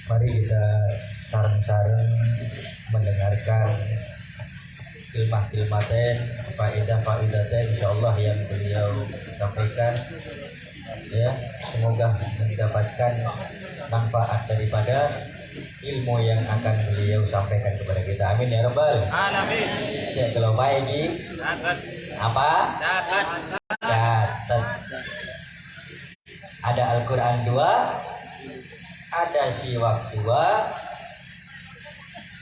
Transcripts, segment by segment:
Mari kita sareng-sareng mendengarkan ilmah-ilmaten, faidah-faidaten insyaallah yang beliau sampaikan. Ya, semoga mendapatkan manfaat daripada ilmu yang akan beliau sampaikan kepada kita. Amin ya rabbal alamin. Cek kalau baik ini apa? Catat. Ada Al-Qur'an 2, ada siwak 2,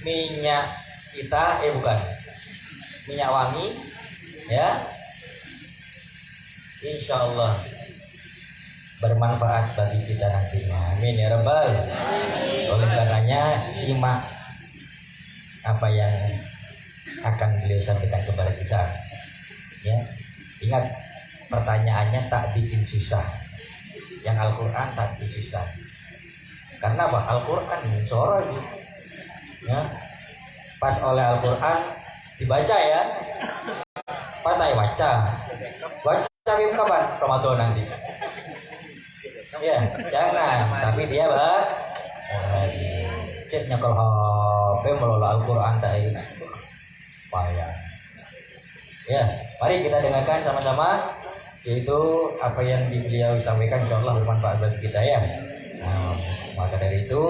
minyak kita minyak wangi, ya, insyaallah bermanfaat bagi kita nantinya. Amin ya rabbal. Oleh karenanya simak apa yang akan beliau sampaikan kepada kita, ya. Ingat, pertanyaannya tak bikin susah, yang Al-Quran tak bikin susah. Karena apa? Al-Quran sorot, ya. Pas oleh Al-Quran dibaca, ya. Patai baca kapan? Ramadan nanti. Ya, jangan. Tapi dia cek nyakal HP melola Al-Quran tak payah. Ya, mari kita dengarkan sama-sama, yaitu apa yang beliau sampaikan, insyaallah bermanfaat bagi kita, ya. Nah, maka dari itu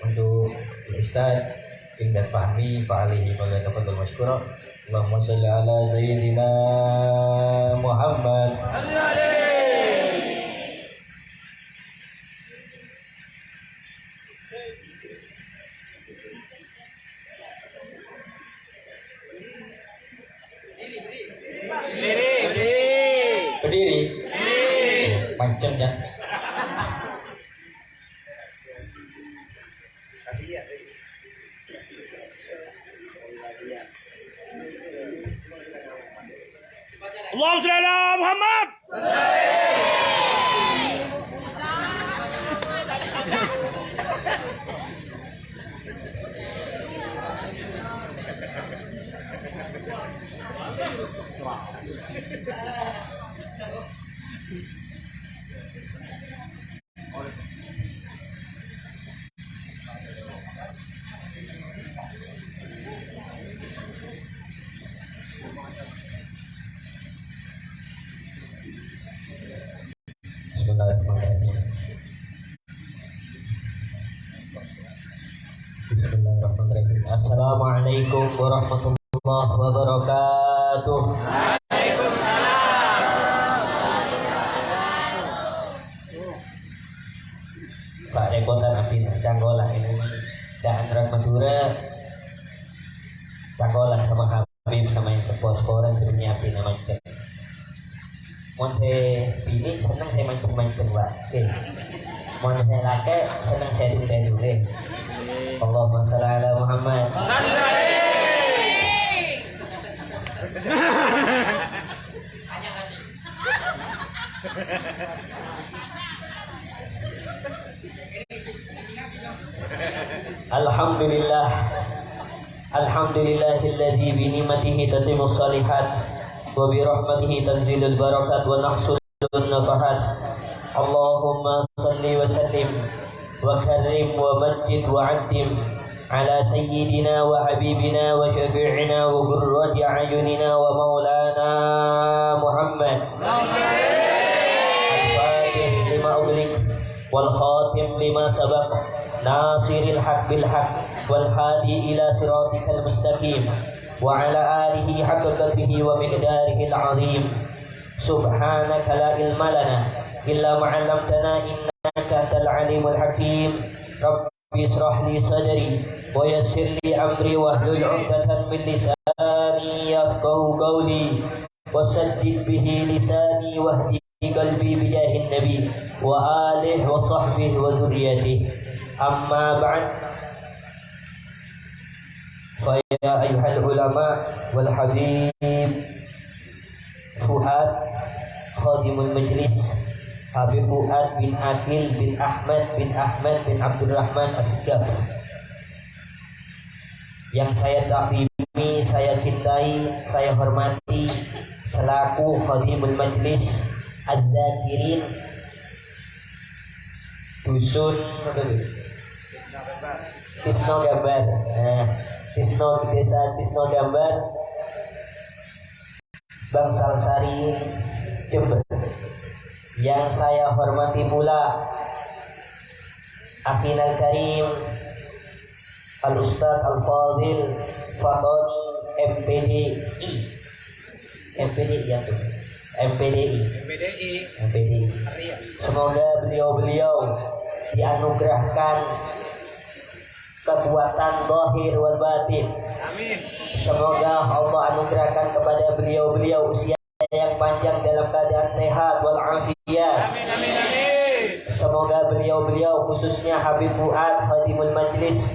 untuk Ustaz Imdad Fahmi fa'alihi falyatafadhal mashkura. Allahumma shalli ala sayyidina Muhammad. Berdiri. Pancen ya. Allahumma shalli ala Muhammad. Bismillahirrahmanirrahim. Assalamualaikum warahmatullahi wabarakatuh. Pak Rekotan Abdi Canggolah ini Chandra Madura Canggolah sama Habib sama yang sepuas-sepuaran sudah nyiapin mancing. Mau saya pilih senang saya mancing-mancing, Pak. Mau saya laki senang saya dulu. Allahumma shalli ala Muhammad. Alhamdulillah. Alhamdulillahilladzi bi ni'matihi tatimmu shalihat wa bi rahmatihi tanzilul barakat wa nahsulun nafahat. Allahumma salli wa sallim wa karim wa majid wa addim ala sayyidina wa habibina wa syafi'ina wa qurrati a'yunina wa maulana Muhammad. Al-Fatih lima ughliq wal khatim lima sabaq nasiril haq bil haq wal hadi ila siratikal mustaqim wa ala alihi haqqa qadrihi wa miqdarihi al-azim. Subhanaka la ilma lana illa ma 'allamtana innaka antal العليم الحكيم رب اشرح لي صدري ويسر لي أمري واحلل عقدة من لساني يفقهوا قولي وسدد به لساني واهدي قلبي بجاه النبي وآله وصحبه وذريته أما بعد فيا أيها العلماء والحبيب فؤاد خادم المجلس Habib Fuad bin Akil bin Ahmad bin Abdurrahman As-Sigaf yang saya takrimi, saya cintai, saya hormati selaku khadimul majlis Adz-Dzakirin dusun Tisno Gambar, desa Tisno Gambar, Bangsal Sari, Jember. Yang saya hormati pula Akhinal Karim Al-Ustadz Al-Fadil Fatoni MPDI MPDI ya tuh MPDI. Semoga beliau-beliau dianugerahkan kekuatan zahir wal batin. Amin. Semoga Allah anugerahkan kepada beliau-beliau usia yang panjang dalam keadaan sehat walafiat. Amin, amin, amin. Semoga beliau-beliau khususnya Habib Fuad Khadimul Majlis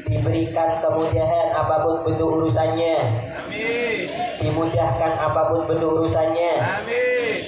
diberikan kemudahan apapun bentuk urusannya. Amin. Dimudahkan apapun bentuk urusannya. Amin.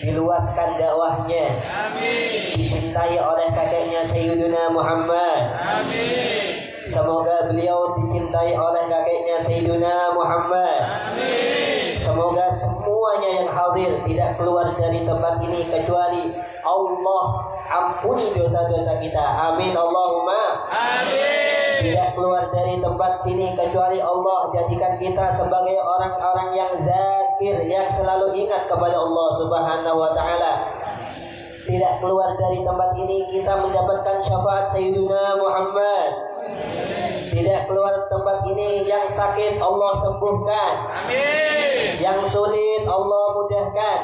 Diluaskan dakwahnya. Amin. Dicintai oleh kakeknya Sayyiduna Muhammad. Amin. Semoga beliau dicintai oleh kakeknya Sayyiduna Muhammad. Amin. Semoga semuanya yang hadir tidak keluar dari tempat ini kecuali Allah ampuni dosa-dosa kita. Amin Allahumma Amin. Tidak keluar dari tempat sini kecuali Allah jadikan kita sebagai orang-orang yang zakir, yang selalu ingat kepada Allah Subhanahu wa taala. Tidak keluar dari tempat ini kita mendapatkan syafaat Sayyiduna Muhammad. Tidak keluar tempat ini yang sakit Allah sembuhkan. Amin. Yang sulit Allah mudahkan.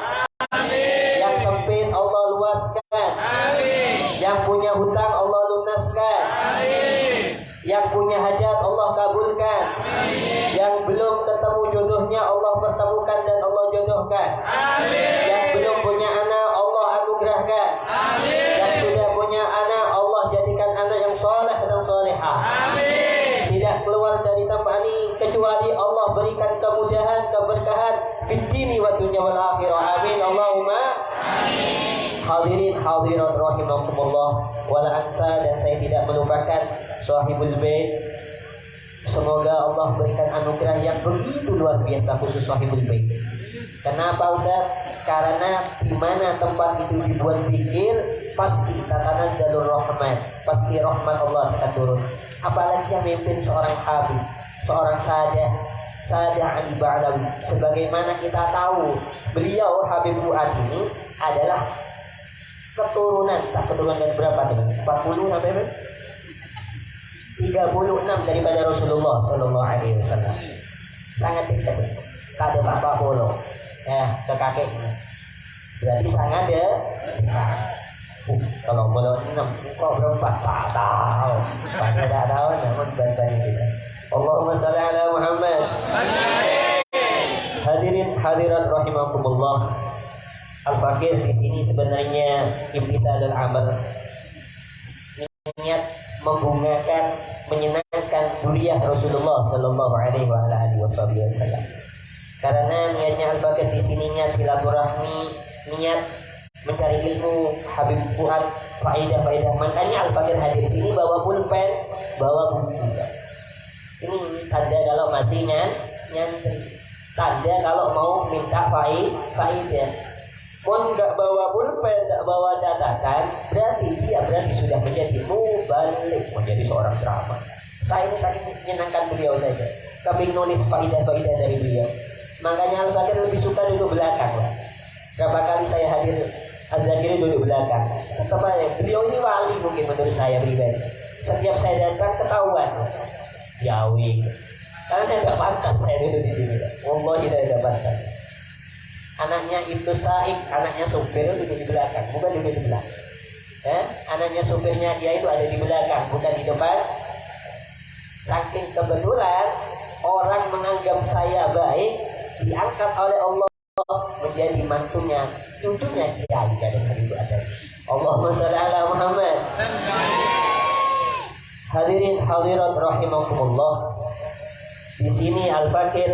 Amin. Yang sempit Allah luaskan. Amin. Yang punya hutang Allah lunaskan. Amin. Yang punya hajat Allah kabulkan. Amin. Yang belum ketemu jodohnya Allah pertemukan dan Allah jodohkan. Amin. Yang belum punya anak Allah anugerahkan. Amin. Yang sudah punya anak Allah jadikan anak yang soleh dan solehah. Amin. Tidak keluar dari tempat ini kecuali Allah berikan kemudahan, keberkahan fid dini wa dunya wal akhirah. Amin Allahumma amin. Hadirin hadirat rahimakumullah, wala ansa, dan saya tidak melupakan sahibul bait. Semoga Allah berikan anugerah yang begitu luar biasa khusus sahibul bait. Kenapa Ustaz? Karena di mana tempat itu dibuat zikir pasti tatanazzalur rahmat, pasti rahmat Allah akan turun. Apalagi yang memimpin seorang habib, seorang Sadah Ali Ba'lawi. Sebagaimana kita tahu, beliau Habib Fuad ini adalah keturunan berapa teman? 40 sampai 36 daripada Rasulullah Sallallahu Alaihi Wasallam. Sangat dekat. Kada Pak Bolo, ke kakeknya. Berarti sangat ada. Kalau boleh 6 kok berempat tak tahu. Pada tak tahu namun bantuan kita. Allahumma shalli ala Muhammad. Hadirin hadirat rahimakumullah. Al-Fakir di sini sebenarnya imtithal al-amr, niat membungakan, menyenangkan duriah Rasulullah sallallahu alaihi wasallam. Karena niatnya Al-Fakir di sini niat silaturahmi, niat mencari ilmu Habib Fuad, faedah-faedah. Makanya Al-Fakir hadir di sini bawa pulpen, bawa buku. Ini tanda kalau masih nyantri, tanda kalau mau minta faedah. Pun nggak bawa pulpen, nggak bawa catatan, berarti sudah menjadi mubalik, menjadi seorang drama. Saya ini saking menyenangkan beliau saja, kami nulis faedah-faedah dari beliau. Makanya Al-Fakir lebih suka duduk belakang lah. Berapa kali saya hadir Adz-Dzakirin duduk belakang. Kepada beliau ini wali mungkin menurut saya pribadi. Setiap saya datang ketahuan Yawi. Karena saya tidak pantas saya duduk di sini. Wallahi tidak pantas. Anaknya itu Saik, anaknya supir duduk di belakang, bukan duduk di belakang. Anaknya supirnya dia itu ada di belakang, bukan di depan. Saking kebetulan orang menganggap saya baik, diangkat oleh Allah menjadi mantunya, cucunya Kiai Kadang Habibur Adawi. Allahumma sholli ala Muhammad. Hadirin hadirat rahimakumullah. Di sini Al-Fakir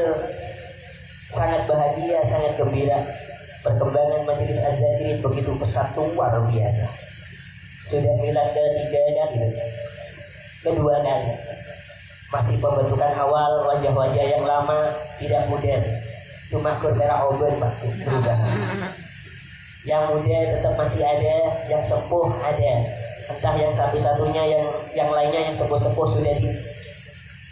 sangat bahagia, sangat gembira. Perkembangan Majelis Az-Zakirin begitu pesat, luar biasa. Sudah milad ketiga kali, kedua kali. Masih pembentukan awal, wajah-wajah yang lama tidak modern, cuma berbeda obat berubah. Yang muda tetap masih ada, yang sepuh ada. Entah yang satu-satunya, yang lainnya yang sepuh-sepuh sudah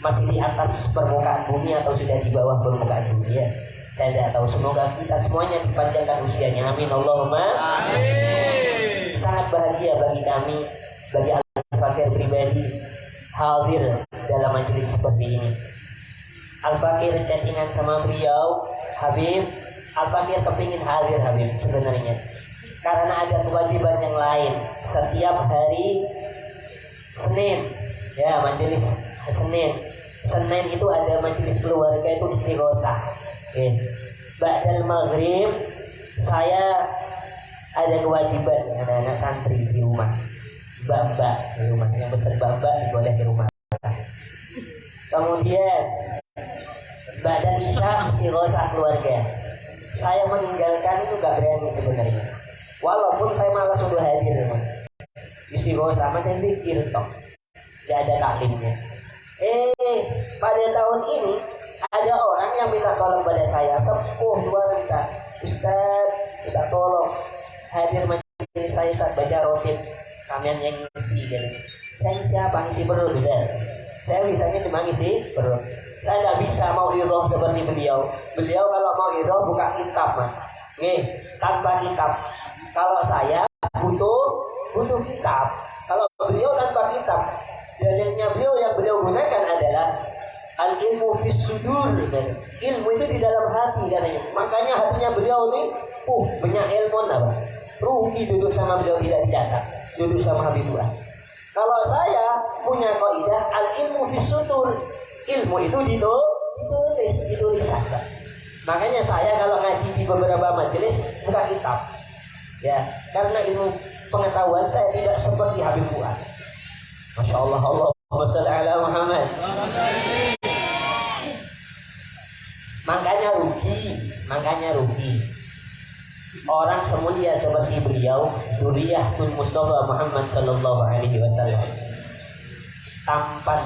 masih di atas permukaan bumi atau sudah di bawah permukaan bumi ya. Saya tidak tahu, semoga kita semuanya dipanjangkan usianya. Amin Allahumma amin. Sangat bahagia bagi kami, bagi Al-Fakir pribadi hadir dalam majelis seperti ini. Al-Fakir chattingan sama beliau, Habib. Al-Fakir kepingin hadir Habib sebenarnya, karena ada kewajiban yang lain. Setiap hari Senin, ya majelis Senin itu ada majelis keluarga, itu istighosah. Oke. Ba'dal maghrib saya ada kewajiban anak-anak santri di rumah, mbak-mbak di rumah, yang besar mbak-mbak boleh di rumah. Kemudian ba'dal isya istighosah keluarga. Saya meninggalkan itu gak berani sebenarnya, walaupun saya malas untuk hadir memang. Istighosah macam dikir toh, gak ada taklimnya. Pada tahun ini ada orang yang minta tolong pada saya, sepuh wanita, Ustaz, minta tolong hadir majelis saya saat baca rotib, kalian yang ngisi gitu. Saya ngisi apa? Ngisi perut, Ustaz. Saya bisanya cuma ngisi perut. Saya tidak bisa mau iroh seperti beliau. Beliau kalau mau iroh buka kitab, Mas. Nih, tanpa kitab. Kalau saya butuh kitab. Kalau beliau tanpa kitab, dalilnya beliau yang beliau gunakan adalah al-ilmu fis sudur. Ilmu itu di dalam hati katanya. Makanya hatinya beliau ini banyak ilmu apa? Rugi duduk sama beliau tidak dicatat. Duduk sama Habibullah. Kalau saya punya kaidah al-ilmu fis sudur. Ilmu itu ditulisan. Makanya saya kalau ngaji di beberapa majelis buka kitab. Ya, karena ilmu pengetahuan saya tidak seperti Habibullah. Masya Allah, Allahumma sholli ala Muhammad. Makanya rugi. Orang semulia seperti beliau, Dzurriyyatul Mustafa Muhammad sallallahu alaihi wasallam. Tampan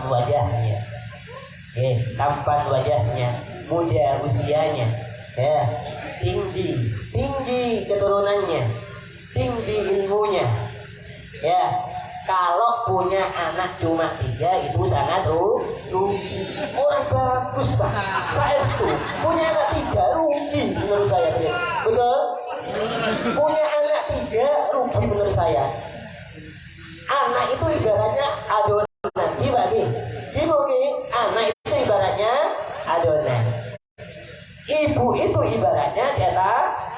wajahnya, muda usianya, ya, tinggi keturunannya, tinggi ilmunya, ya. Kalau punya anak cuma 3 itu sangat rugi. Orang bagus Pak, saya itu punya anak 3 rugi menurut saya. Betul? Punya anak 3 rugi menurut saya. Anak itu ibaratnya adonan, dibagi. Anak itu ibaratnya adonan. Ibu itu ibaratnya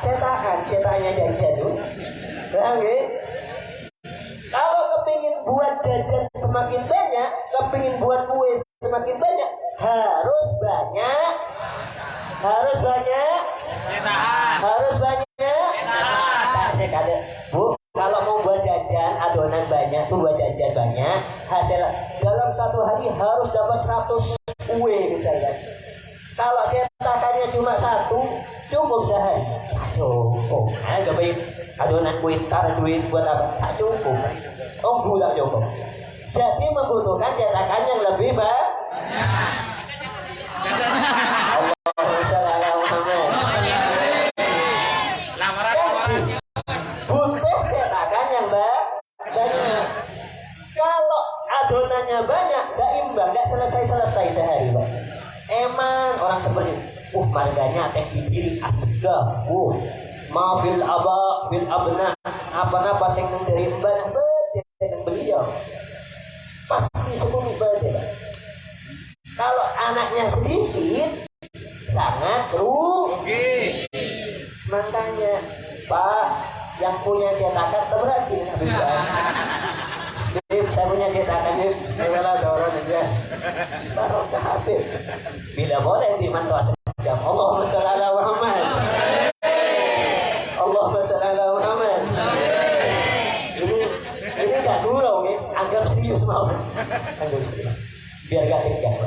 cetakannya jajan. Paham ya? Kalau kepingin buat jajan semakin banyak, kepingin buat kue semakin banyak, harus banyak cetakan. Tak sekadar, Bu, kalau mau buat jajan adonan banyak, tuh buat jajan banyak, hasil dalam satu hari harus dapat 100 kue misalnya. Kalau cetakannya cuma 1, cukup sehari. Cukup. Gak baik adonan kue tar duit buat apa? Tak cukup. Gula cukup. Jadi membutuhkan cetakan yang lebih banyak. Allahumma sholli ala Muhammad. Butuh cetakan yang banyak. Kalau adonannya banyak, gak imbang, gak selesai sehari, Pak. Emang orang seperti marganya teh diri asegah, ma bil abna apa sing dari mbah dengan beliau pasti sebelum ibadah. Kalau anaknya sedikit sangat rugi. Makanya Pak yang punya cetakan berarti Saya punya cetakan ini, adalah dorong aja. Barokah Habib. Bila boleh dimantu asal Allahumma sholli ala Muhammad. Allahumma sholli ala Muhammad. Ini gak gurau ya, anggap serius mau. Anggap serius. Biar gak tegang.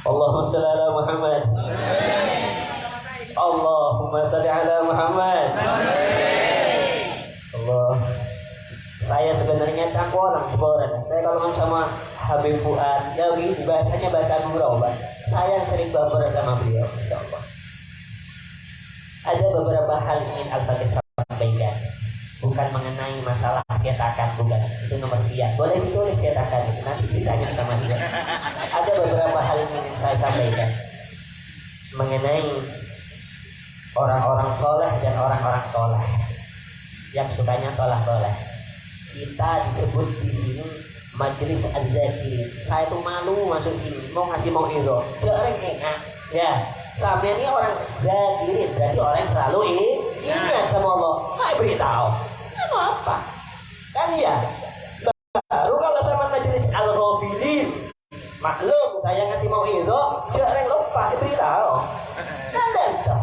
Allahumma sholli ala Muhammad. Allahumma sholli ala Muhammad. Allah. Saya sebenarnya cangkolan sebenarnya. Saya kalau sama Habib Fuad, ya begitu bahasanya bahasa gurau, Pak. Saya sering baper sama beliau, insyaallah. Ada beberapa hal ingin Al-Fatih sampaikan, bukan mengenai masalah cetakan, bukan. Itu nomor sekian. Boleh ditulis cetakan itu, nanti ditanya sama dia. Ada beberapa hal yang ingin saya sampaikan mengenai orang-orang soleh dan orang-orang toleh yang sukanya toleh. Kita disebut di sini majelis az-zakirin. Saya tuh malu masuk sini, mau ngasih mau iro. Jarang enak, ya. Sampai ini orang zakirin, berarti orang yang selalu ingat sama Allah. Nggak beritahu, nggak apa, kan ya. Baru kalau sama majelis al-ghafilin, maklum saya ngasih mau iro, jarang lupa beritahu. Kan itu.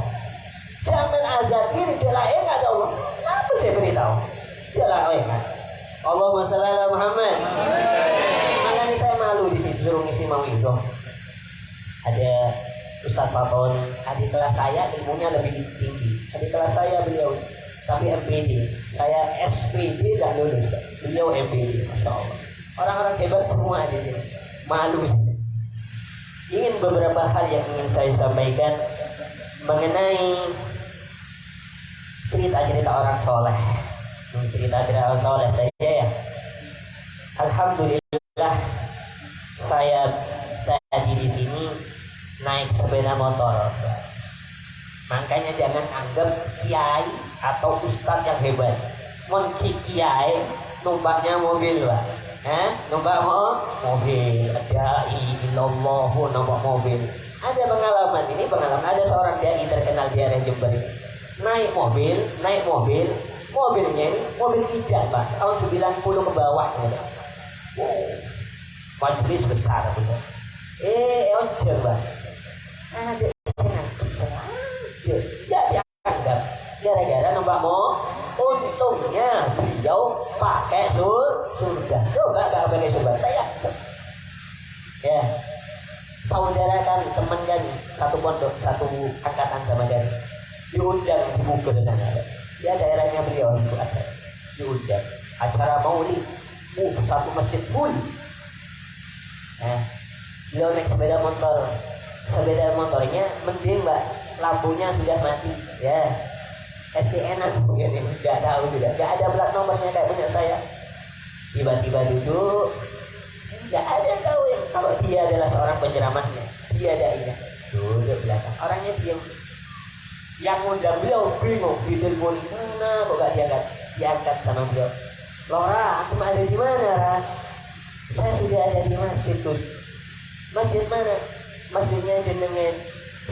Zaman az-zakirin, jelas ingat Allah. Apa saya beritahu? Jelas ingat. Allahumma sholli ala Muhammad. Makanya saya malu di sini suruh ngisi mauidhah. Ada Ustaz Faton, adik kelas saya ilmunya lebih tinggi. Adik kelas saya beliau tapi MPD, saya SPD dan lulus. Beliau MPD, masya Allah. Orang-orang hebat semua di sini. Malu sih. Ingin beberapa hal yang ingin saya sampaikan mengenai cerita-cerita orang soleh. Cerita-cerita orang soleh saya ya. Alhamdulillah saya tadi di sini naik sepeda motor. Makanya jangan anggap kiai atau ustadz yang hebat. Mon kiai numpaknya mobil, Pak. Numpak mobil. Ada illallahu numpak mobil. Ada pengalaman, ini pengalaman ada seorang dai terkenal di area Jember. Naik mobil, mobilnya ini mobil kijang, Pak, tahun 90 ke bawah gitu. Majelis besar gitu. Oncer, Pak. Ada ya dianggap gara-gara numpak untungnya beliau pakai surga. Coba gak pakai surga, saya ya. Saudara kan, teman kan, satu pondok, satu angkatan sama dari diundang di Bogor dan ada. Ya daerahnya beliau itu ada diundang acara maulid, satu masjid full. Beliau naik sepeda motornya mending, Mbak, lampunya sudah mati ya. STN mungkin nggak tahu juga, nggak ada plat nomornya kayak punya saya. Tiba-tiba duduk, nggak ada tahu ya kalau dia adalah seorang penceramahnya, dia dainya duduk belakang, orangnya diam. Yang ngundang beliau bingung, ditelepon mana kok gak diangkat sama beliau. Lora, aku ada di mana, Ra? Saya sudah ada di masjid tuh. Masjid mana? Masjidnya jenengan.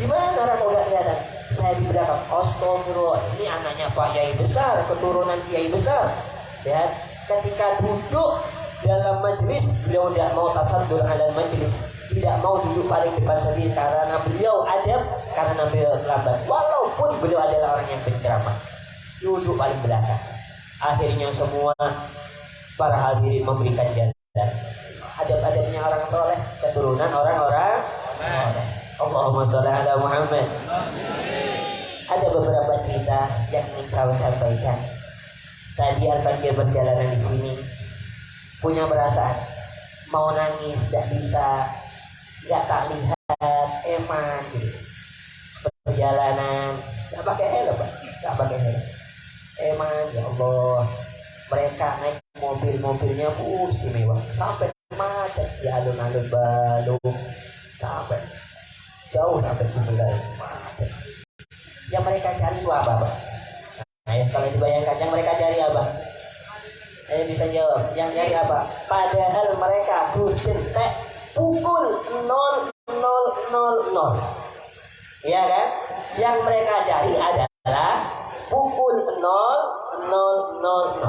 Di mana, Ra, kok gak kelihatan? Saya di belakang. Astagfirullah, ini anaknya Pak Yai besar, keturunan Kiai besar. Ya, ketika duduk dalam majelis, beliau tidak mau tasaddul ala majelis, tidak mau duduk paling depan sendiri karena beliau adab, karena beliau lambat. Walaupun beliau adalah orang yang penceramah, duduk paling belakang. Akhirnya semua para hadirin memberikan jalan. Adab-adabnya orang soleh, keturunan orang-orang soleh. Allahumma sholli ala Muhammad. Ada beberapa cerita yang ingin saya sampaikan. Tadi Al-Fakir berjalanan di sini, punya perasaan mau nangis, tidak bisa, nggak tak lihat, eman gitu. Perjalanan nggak pakai helm, Pak, nggak pakai helm, eman. Ya Allah, mereka naik mobilnya mewah sampai macet di alun-alun Bandung, sampai jauh, sampai Cipularang macet. Yang mereka cari itu apa, Pak? Nah, kalau dibayangkan yang mereka cari apa? Saya bisa jawab, yang nyari apa? Padahal mereka berjentek pukul 00.00. Ya kan? Yang mereka cari adalah pukul 00.00.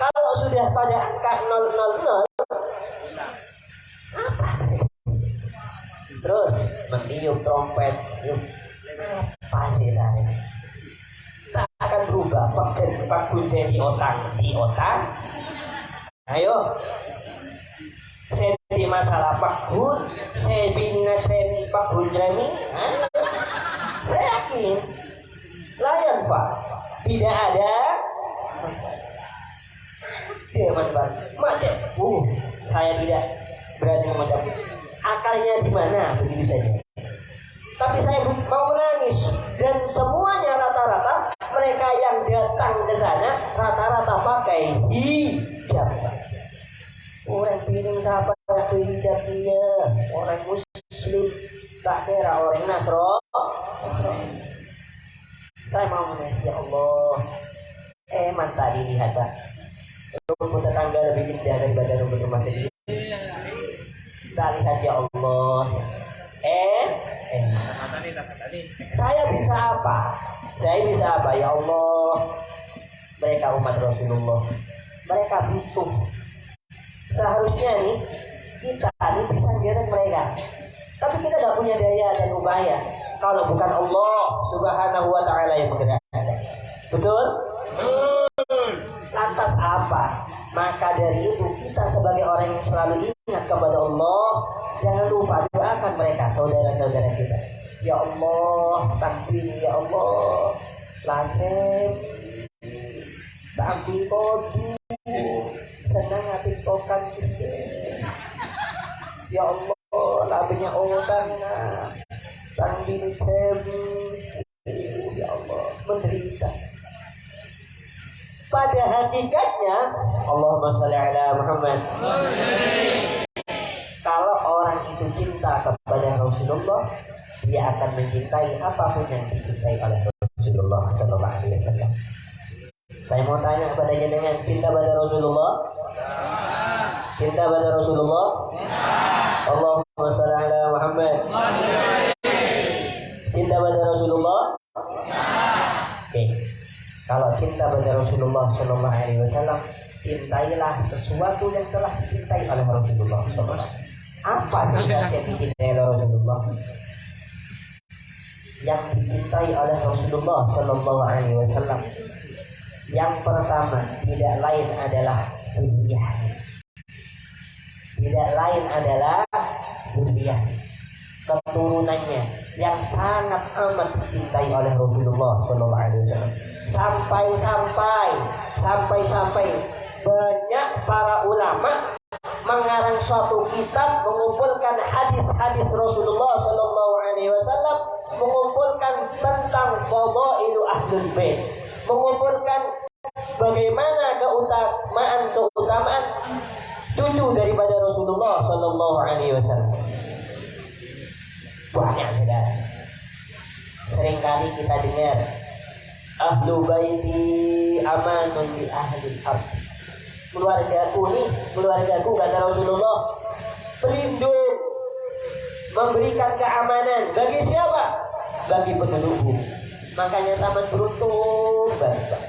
Kalau sudah pada angka 000, apa? Terus meniup trompet, apa sih saya? Tak akan berubah. Pak Gunsen di otak. Ayo, saya di masalah Pak Gun, saya binas Pak Gun Jami. Saya yakin, layan Pak, tidak ada. Dia Pak, macet. Saya tidak berani memecah. Akalnya di mana? Begitu saja. Tapi saya mau menangis, dan semuanya rata-rata mereka yang datang ke sana rata-rata pakai hijab. Orang piring siapa pakai hijab dia? Orang Muslim, tak kira orang Nasrani. Saya mau menangis, ya Allah. Eman tadi lihat tak? Rumput tetangga lebih indah daripada rumput rumah sendiri. Kita lihat, ya Allah. Saya bisa apa? Ya Allah. Mereka umat Rasulullah, mereka butuh. Seharusnya nih kita bisa mengerek mereka, tapi kita tidak punya daya dan upaya kalau bukan Allah Subhanahu wa ta'ala yang menggerakkan. Betul? Lantas apa? Maka dari itu kita sebagai orang yang selalu ingat kepada Allah, jangan lupa doakan mereka, saudara-saudara kita. Ya Allah, takbir, ya Allah, langit, takbir kodu, senang hati tokan kita. Ya Allah, labenya orang, takbir tebu, ya Allah, menderita. Pada hakikatnya, Allahumma sholli ala Muhammad. Kalau orang itu cinta kepada Rasulullah, dia akan mencintai apapun yang dicintai oleh Rasulullah Sallallahu Alaihi Wasallam. Saya mau tanya kepada jenengan, cinta pada Rasulullah? Cinta pada Rasulullah? Allahumma sholli ala Muhammad. Cinta pada Rasulullah? Oke. Kalau cinta pada Rasulullah Sallallahu Alaihi Wasallam, cintailah sesuatu yang telah dicintai oleh Rasulullah SAW. Apa saja yang dicintai oleh Rasulullah? Yang dicintai oleh Rasulullah Sallallahu Alaihi Wasallam, yang pertama tidak lain adalah dunia. Tidak lain adalah dunia. Keturunannya yang sangat amat dicintai oleh Rasulullah Sallallahu Alaihi Wasallam. Sampai banyak para ulama mengarang suatu kitab mengumpulkan hadis-hadis Rasulullah Sallallahu Alaihi Wasallam, mengumpulkan tentang fadailu ahlul bait, mengumpulkan bagaimana keutamaan cucu daripada Rasulullah Sallallahu Alaihi Wasallam. Banyak sekali. Seringkali kita dengar ahlu baiti amanun li ahli ard. Keluargaku kata Rasulullah, pelindung, memberikan keamanan bagi siapa? Bagi penduduk bumi. Makanya sangat beruntung banget,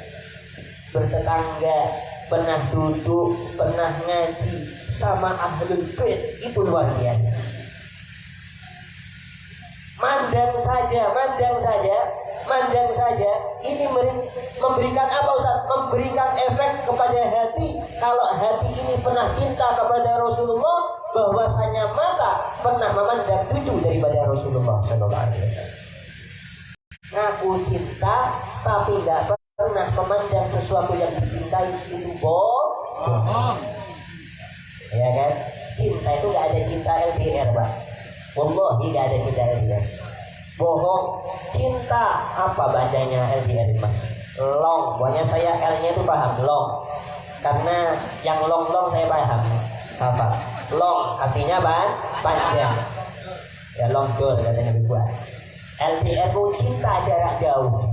bertetangga, pernah duduk, pernah ngaji sama ahlul bait, itu luar biasa. Mandang saja ini memberikan apa Ustaz? Memberikan efek kepada hati. Kalau hati ini pernah cinta kepada Rasulullah, bahwasanya mata pernah memandang cucu daripada Rasulullah Sallallahu Alaihi Wasallam. Ngaku cinta tapi tidak pernah memandang sesuatu yang dicintai itu bohong. Ya kan? Cinta itu nggak ada cinta LDR, Pak. Wallahi nggak ada cinta LDR. Bohong. Cinta apa bacanya LDR, Mas? Long. Pokoknya saya L-nya itu paham, long. Karena yang long saya paham. Apa? Long artinya panjang. Ya long door katanya dibuat. LDR itu cinta jarak jauh.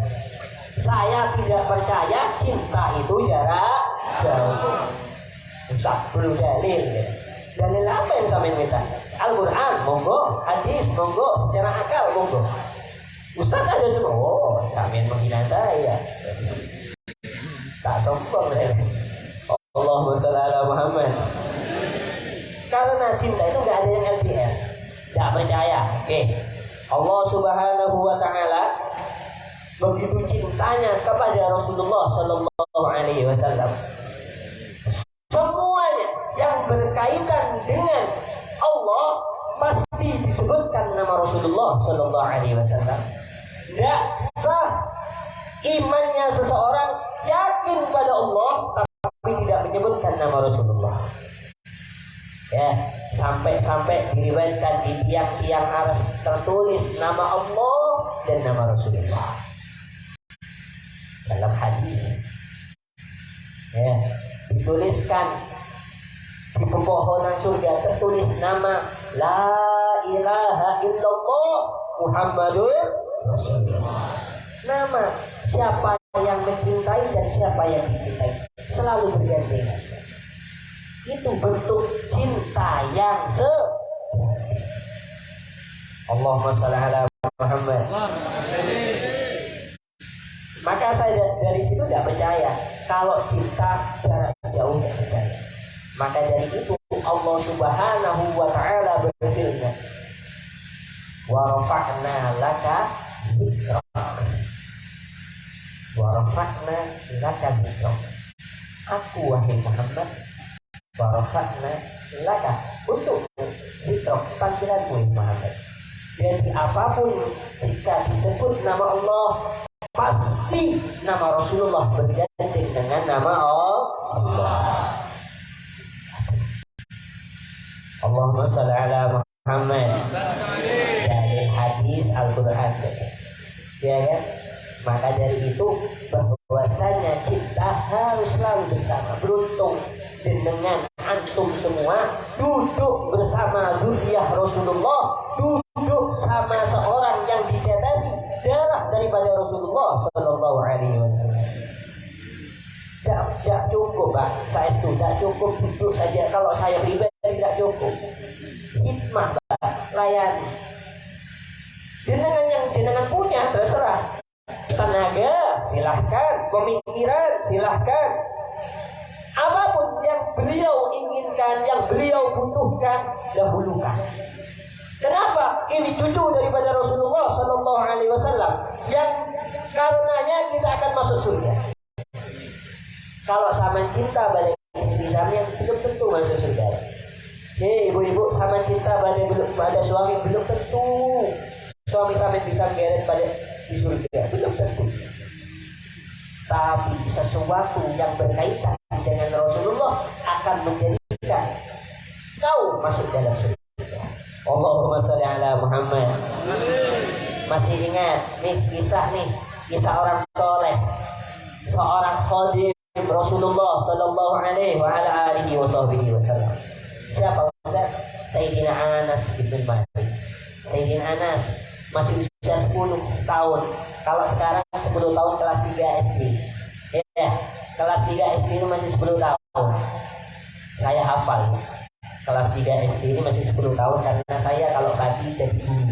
Saya tidak percaya cinta itu jarak jauh. Usah perlu dalil. Dalil apa yang sampai minta? Al-Quran, monggo. Hadis, monggo. Secara akal, monggo. Ustaz ada semua. Oh, kalian menghina saya. Tak sombong. Allahumma sholli ala Muhammad. Karena cinta itu nggak ada yang LDR. Nggak percaya. Oke. Allah Subhanahu wa taala begitu cintanya kepada Rasulullah sallallahu alaihi wasallam. Semuanya yang berkaitan dengan Allah pasti disebutkan nama Rasulullah sallallahu alaihi wasallam. Tidak sah imannya seseorang yakin pada Allah tapi tidak menyebutkan nama Rasulullah. Ya, sampai diriwayatkan di tiang-tiang aras tertulis nama Allah dan nama Rasulullah dalam hadis. Ya, dituliskan di pepohonan surga tertulis nama La ilaha illallah Muhammadur Rasulullah. Nama siapa yang mencintai dan siapa yang dicintai selalu bergandengan. Itu bentuk cinta yang Allahumma sholli ala Muhammad. Maka saya dari situ tidak percaya kalau cinta jarak jauh, tidak percaya. Maka dari itu Allah Subhanahu wa taala berfirman, wa rafa'na laka dzikrak. Wa rafa'na laka dzikrak. Aku wahai Muhammad, wa rafa'na laka untuk dzikrak panggilanmu Muhammad. Jadi apapun jika disebut nama Allah pasti nama Rasulullah bergantung dengan nama Allah. Allahumma sholli ala Muhammad. Dari hadis Al-Quran, ya kan? Maka dari itu bahwasanya cinta harus selalu bersama. Beruntung dengan antum semua duduk bersama zuriyah Rasulullah, duduk sama seorang yang ditetesi darah daripada Rasulullah Sallallahu Alaihi Wasallam. Tidak cukup, Pak. Saya sudah cukup duduk saja. Kalau saya pribadi tidak cukup. Hikmah, Pak. Layani. Jenengan punya terserah. Tenaga silahkan, pemikiran silahkan. Apapun yang beliau inginkan, yang beliau butuhkan, dahulukan. Kenapa? Ini cucu daripada Rasulullah Sallallahu Alaihi Wasallam yang karenanya kita akan masuk surga. Kalau sama cinta pada istri sampean belum tentu masuk surga. Ibu-ibu sama cinta pada suami belum tentu suami sampean bisa geret pada di surga, belum tentu. Tapi sesuatu yang berkaitan dengan Rasulullah akan menjadikan kau masuk dalam surga. Allahumma sholli ala Muhammad. Masih ingat nih kisah orang soleh, seorang khadim Rasulullah Sallallahu Alaihi wa ala alihi wasallam. Siapa Ustaz? Sayyidina Anas bin Malik. Sayyidina Anas masih usia 10 tahun. Kalau sekarang 10 tahun kelas 3 SD. Ya, kelas 3 SD itu masih 10 tahun. Saya hafal. Kelas 3 SD ini masih 10 tahun karena saya kalau pagi jadi guru.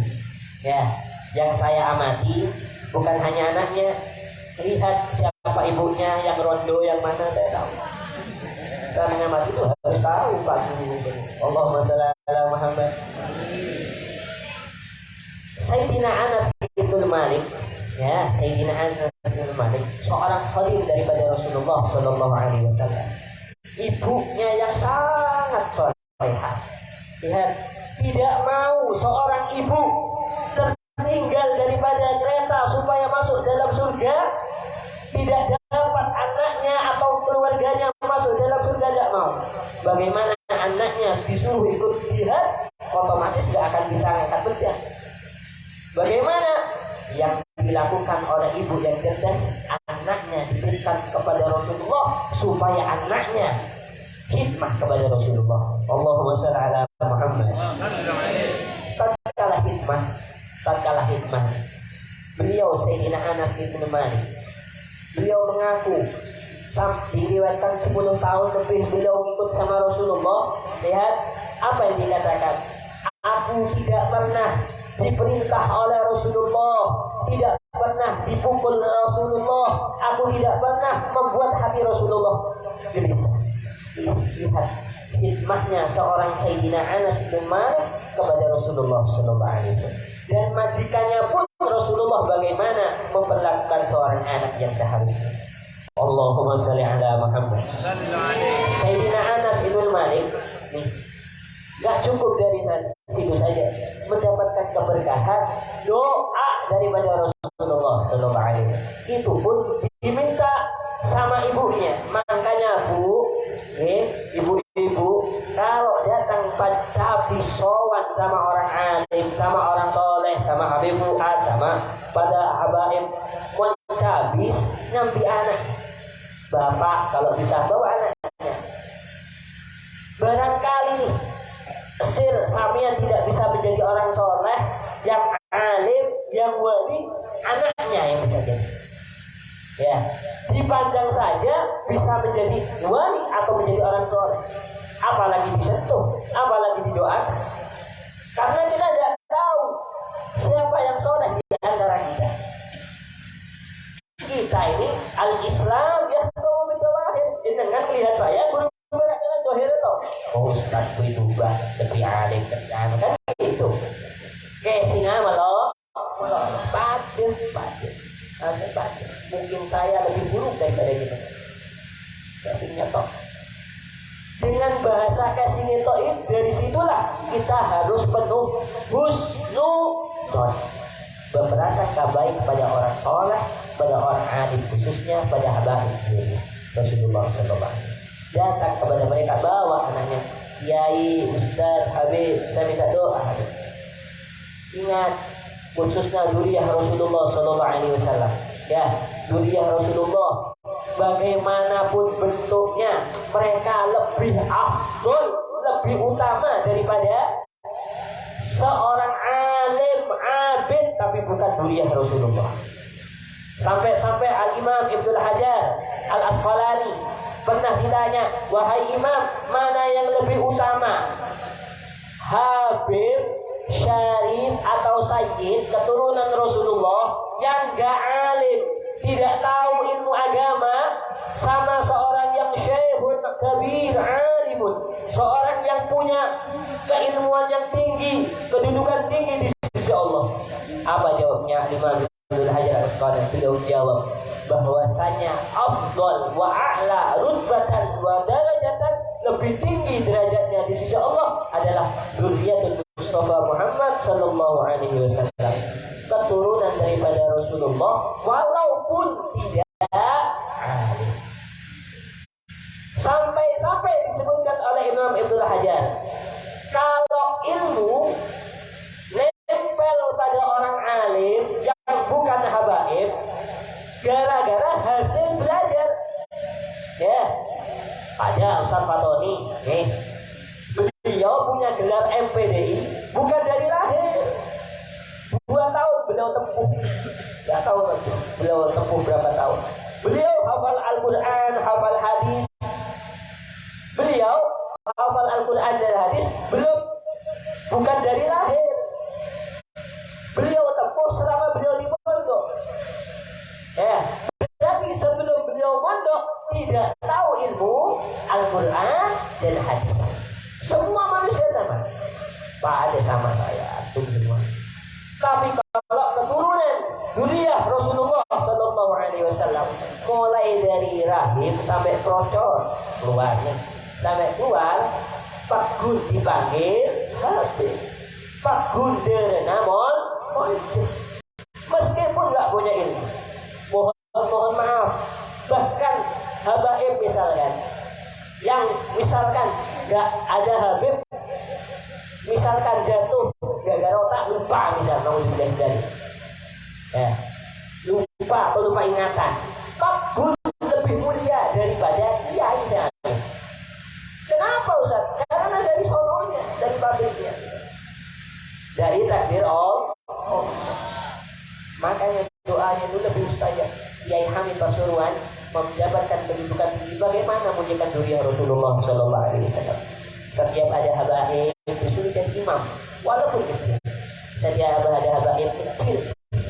Ya, yang saya amati bukan hanya anaknya, lihat siapa ibunya, yang rondo yang mana saya tahu. Karena mengamati itu harus tahu Pak Guru. Allahumma sholli ala Muhammad. Sayyidina Anas bin Malik, ya, Sayyidina Anas bin Malik, seorang khadim daripada Rasulullah Sallallahu Alaihi Wasallam. Ibunya yang sangat salehah. Lihat, tidak mau seorang ibu tertinggal daripada kereta supaya masuk dalam surga, tidak dapat anaknya atau keluarganya masuk dalam surga, tidak mau. Bagaimana anaknya disuruh ikut jihad, otomatis tidak akan bisa angkat pedang. Bagaimana yang dilakukan oleh ibu yang cerdas, anaknya diberikan kepada Rasulullah supaya anaknya khidmah kepada Rasulullah. Allahumma sholli ala Muhammad. Tatkala hikmah, beliau Sayyidina Anas bin Malik, beliau mengaku diriwayatkan 10 tahun lebih beliau ikut sama Rasulullah. Lihat apa yang dikatakan, aku tidak pernah diperintah oleh Rasulullah, tidak pernah dipukul Rasulullah, aku tidak pernah membuat hati Rasulullah gelisah. Lihat hikmahnya seorang Sayyidina Anas bin Malik kepada Rasulullah SAW. Dan majikannya pun Rasulullah bagaimana memperlakukan seorang anak yang seharusnya. Allahumma sholli ala Muhammad. Sayyidina Anas bin Malik nih, gak cukup dari situ saja mendapatkan keberkahan doa daripada Rasulullah SAW. Itu pun diminta sama ibunya. Makanya Bu, ibu-ibu, kalau datang pada sowan sama orang alim, sama orang soleh, sama Habib Fuad, sama pada habaib mencabis nyambi anak. Bapak kalau bisa bawa anaknya. Barangkali nih sir sampean tidak bisa menjadi orang soleh, yang alim, yang wali, anaknya yang bisa jadi. Ya, dipandang saja bisa menjadi wali atau menjadi orang soleh. Apalagi disentuh, apalagi didoakan. Karena kita tidak tahu siapa yang soleh di antara kita. Kita ini al-Islam ya kaum bidawahir. Dengan melihat saya bergerak dengan dohir itu. Oh Ustaz itu bah lebih alim lebih anak kan itu. Kesinga malah paden. Mungkin saya lebih buruk daripada kita. Kasihnya toh. Dengan bahasa kasihnya toh itu dari situlah kita harus penuh husnuzon, berprasangka baik pada orang soleh, pada orang alim khususnya pada habaib sendiri. Rasulullah SAW datang kepada mereka, bawa anaknya, Kiai, Ustaz, Habib, saya minta doa. Ingat khususnya dzurriyyah Rasulullah SAW. Ya, dzurriyyah Rasulullah bagaimanapun bentuknya mereka lebih afdol, lebih utama daripada seorang alim abid tapi bukan dzurriyyah Rasulullah. Sampai Al-Imam Ibnu Hajar Al-Asqalani pernah ditanya, wahai imam, mana yang lebih utama, Habib, Syarif atau Sayyid keturunan Rasulullah yang gak alim, tidak tahu ilmu agama, sama seorang yang syekhun kabir alimun, seorang yang punya keilmuan yang tinggi, kedudukan tinggi di sisi Allah? Apa jawabnya Imam Ibnu Hajar Al-Asqalani? Beliau jawab bahwasanya afdal wa a'la rutbatan wa darajatan, lebih tinggi derajatnya di sisi Allah adalah dzurriyyatul Mustafa Muhammad sallallahu alaihi wasallam, keturunan daripada Rasulullah walaupun tidak alim. Sampai disebutkan oleh Imam Ibnu Hajar, kalau ilmu nempel pada orang alim yang bukan habaib gara-gara hasil belajar. Ya, ada Ustaz Fatoni, beliau punya gelar MPDI bukan dari lahir. 2 tahun beliau tempuh. Gak tahu beliau tempuh berapa tahun. Beliau hafal Al-Quran, hafal hadis. Beliau hafal Al-Quran dan hadis belum, bukan dari lahir. Beliau tempuh selama beliau di pondok. Ya, berarti sebelum beliau mondok tidak tahu ilmu Al-Quran dan hadis. Semua manusia sama. Pak ada sama saya, antum semua. Tapi kalau keturunan dzurriyyah Rasulullah sallallahu alaihi wasallam, mulai dari rahim sampai procor keluarnya, sampai keluar Pak Gun dipanggil Habib, Pak Gunder namun meskipun nggak punya ilmu, mohon maaf, bahkan habaib misalkan, yang misalkan nggak ada Habib, misalkan jatuh gara-gara otak lupa, misalnya dari ya, lupa atau lupa ingatan, Pak Gun lebih mulia daripada kiai saya. Kenapa Ustaz? Karena dari sononya, dari pabriknya, dari takdir Allah. Makanya doanya itu lebih mustajab. Kiai Hamid Pasuruan menjabatkan kedudukan tinggi, bagaimana muliakan dzurriyyah Rasulullah sallallahu alaihi wasallam. Setiap ada habaib disuruh jadi imam, walaupun kecil. Setiap ada habaib kecil,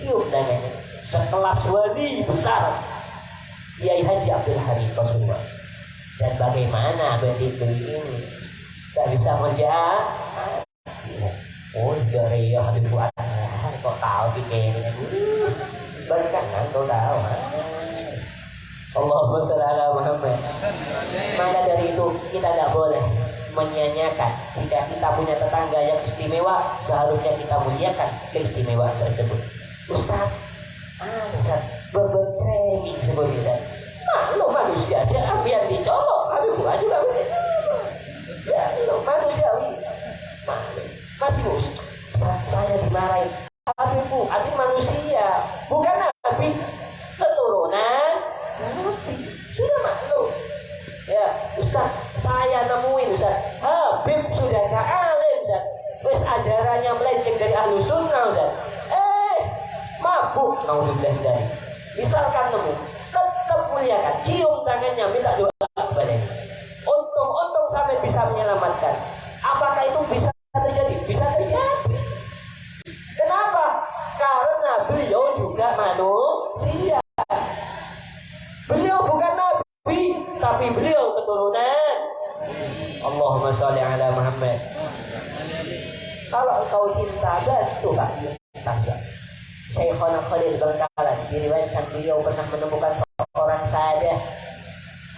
tiup dananya. Sekelas wali besar, Kiai Haji Abdul Halim Pasuruan. Dan bagaimana bendi ini tak bisa menjawab. Oh dari ya Habib Fuad kok tahu pikirnya berikan kau tahu. Allahumma sholli ala Muhammad. Maka dari itu kita tidak boleh menyanyiakan. Jika kita punya tetangga yang istimewa, seharusnya kita muliakan keistimewaan tersebut. Ustaz, Ustaz bertraining sebut Ustaz. Lo manusia aja biar dicolok. Habib Fuad juga begitu. Ya lo manusiawi. Masih mus, saya dimarahin. Habib Fuad manusia, bukan nabi. Keturunan nabi. Sudah maklum. Ya, Ustaz, saya nemuin Ustaz. Habib sudah alim Ustaz. Terus ajarannya melenceng dari ahlu sunnah Ustaz. Mabuk, naudzubillah dari. Misalkan nemu, tetap muliakan, cium tangannya, minta doa kepadanya. Untung sampai bisa menyelamatkan. Apakah itu bisa terjadi? Bisa terjadi. Kenapa? Karena beliau juga manusia. Beliau bukan nabi, tapi beliau keturunan. Allahumma sholli ala Muhammad. Kalau engkau cinta, bantu Pak. Syekhona Khalil Bangkalan diriwayatkan beliau pernah menemukan seorang sahabat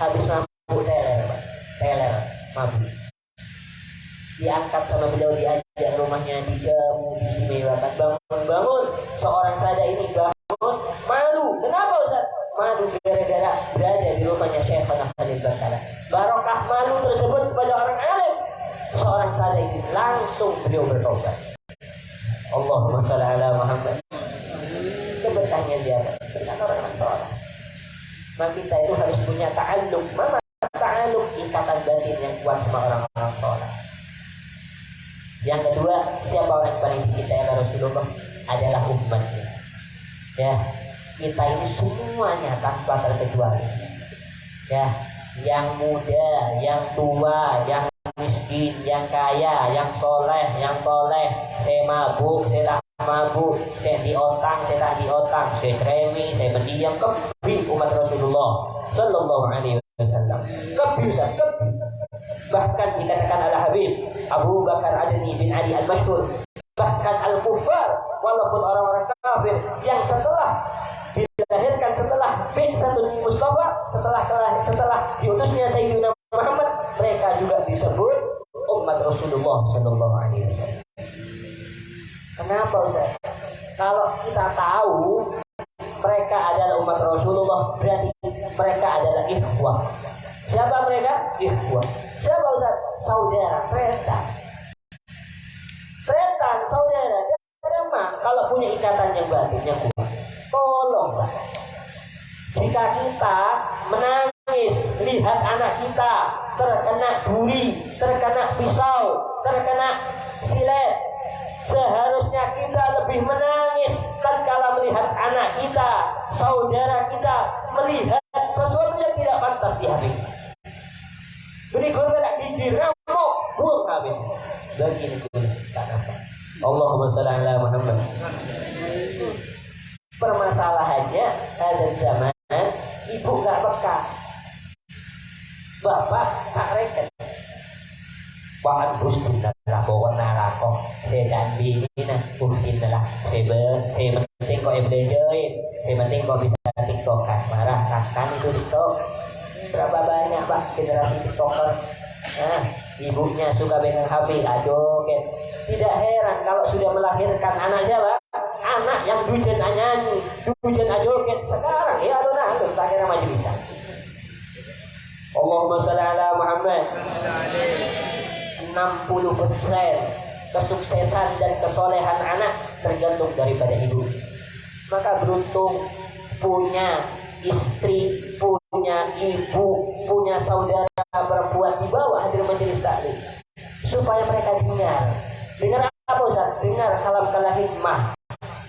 habis mabuk teler mabuk. Diangkat sama beliau, diajak rumahnya, dijamu, diistimewakan. Bangun seorang sahabat ini bangun malu. Kenapa Ustaz? Malu gara-gara berada di rumahnya Syekhona Khalil Bangkalan. Barokah malu tersebut kepada orang alim. Seorang sahabat ini langsung beliau bertobat. Allahumma sholli ala Muhammad. Keberkahannya dia dengan orang soleh. Maka kita itu harus punya ta'alluq. Mana ta'alluq? Ikatan batin yang kuat sama orang-orang soleh. Yang kedua, siapa orang yang paling kita ya Rasulullah? Adalah umatnya. Ya, kita ini semuanya tanpa terkecuali. Ya, yang muda, yang tua, yang miskin, yang kaya, yang soleh, yang toleh, saya mabuk, saya tak mabuk, saya diotang, saya tak diotang, saya kremi, saya mendiam, kebi umat Rasulullah Sallallahu Alaihi Wasallam. Kebi Ustaz, kebi. Bahkan dikatakan ala Habib Abu Bakar Adni bin Ali Al-Mashhur, bahkan al-kufar, walaupun orang-orang kafir yang setelah dilahirkan setelah Bi'tsatul Mustafa, setelah diutusnya Sayyidina Muhammad, mereka juga disebut umat Rasulullah Sallallahu Alaihi Wasallam. Kenapa Ustaz? Kalau kita tahu mereka adalah umat Rasulullah, berarti mereka adalah ikhwah. Siapa mereka? Ikhwah. Siapa Ustaz? Saudara, pretan, saudara. Karena kalau punya ikatan yang batin yang kuat, tolonglah. Jika kita menangis lihat anak kita terkena duri, terkena pisau, terkena silet, seharusnya kita lebih menangis tatkala melihat anak kita, saudara kita melihat sesuatu yang tidak pantas di hati. Berikut tidak diramuk, buang habis. Begini kenapa? Allahumma sholli ala Muhammad. Permasalahannya ada zaman ibu gak peka, bapak tak reken. Bahan buskin adalah bawa nalako, saya dan bini nah buskin adalah saya penting kok belajarin, saya penting kok bisa tiktokan, marah kan itu tiktok. Berapa banyak Pak generasi tiktoker? Nah, ibunya suka pegang HP, aduh kan. Tidak heran kalau sudah melahirkan anak siapa? Anak yang dujen anyanyi, dujen ajoget. Sekarang ya adona itu akhirnya majlisan. Allahumma sholli ala Muhammad. 60% kesuksesan dan kesolehan anak tergantung daripada ibu. Maka beruntung punya istri, punya ibu, punya saudara perempuan di bawah hadir majelis taklim, supaya mereka dengar apa Ustaz? Dengar kalam-kalam hikmah,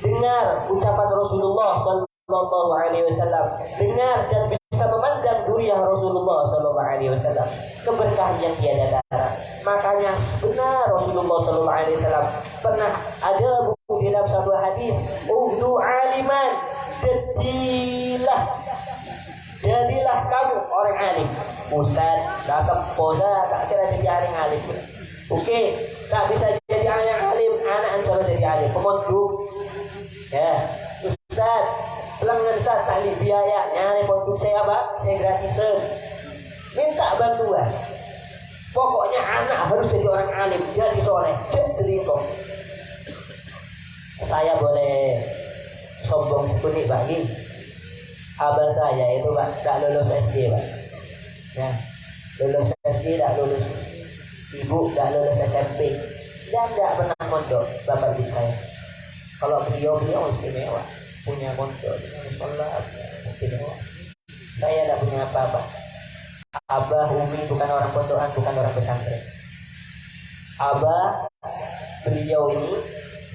dengar ucapan Rasulullah Sallallahu Alaihi Wasallam, dengar dan bisa memandang duriah Rasulullah Sallallahu Alaihi Wasallam, keberkahan yang tiada tara. Makanya benar Rasulullah Sallallahu Alaihi Wasallam pernah ada buku di dalam satu hadis, "Udu aliman, jadilah kamu orang alim." Ustaz, tak sepo tak kira jadi alim alim. Oke, tak bisa jadi alim, anak antar jadi alim. Pemondok, ya, Ustaz, pelanggan Ustaz tak biaya, nyari pondok saya apa? Saya gratisan. Minta bantuan. Pokoknya anak harus jadi orang alim, jadi soleh, jadi kok. Saya boleh sombong sedikit bagi abah saya itu Pak, tak lulus SD Pak. Ya, lulus SD tak lulus, ibu tak lulus SMP, dan tidak pernah mondok bapak ibu saya. Kalau beliau istimewa, punya mondok, sholat istimewa. Saya tidak punya apa-apa. Abah Umi bukan orang pondokan, bukan orang pesantren. Abah beliau ini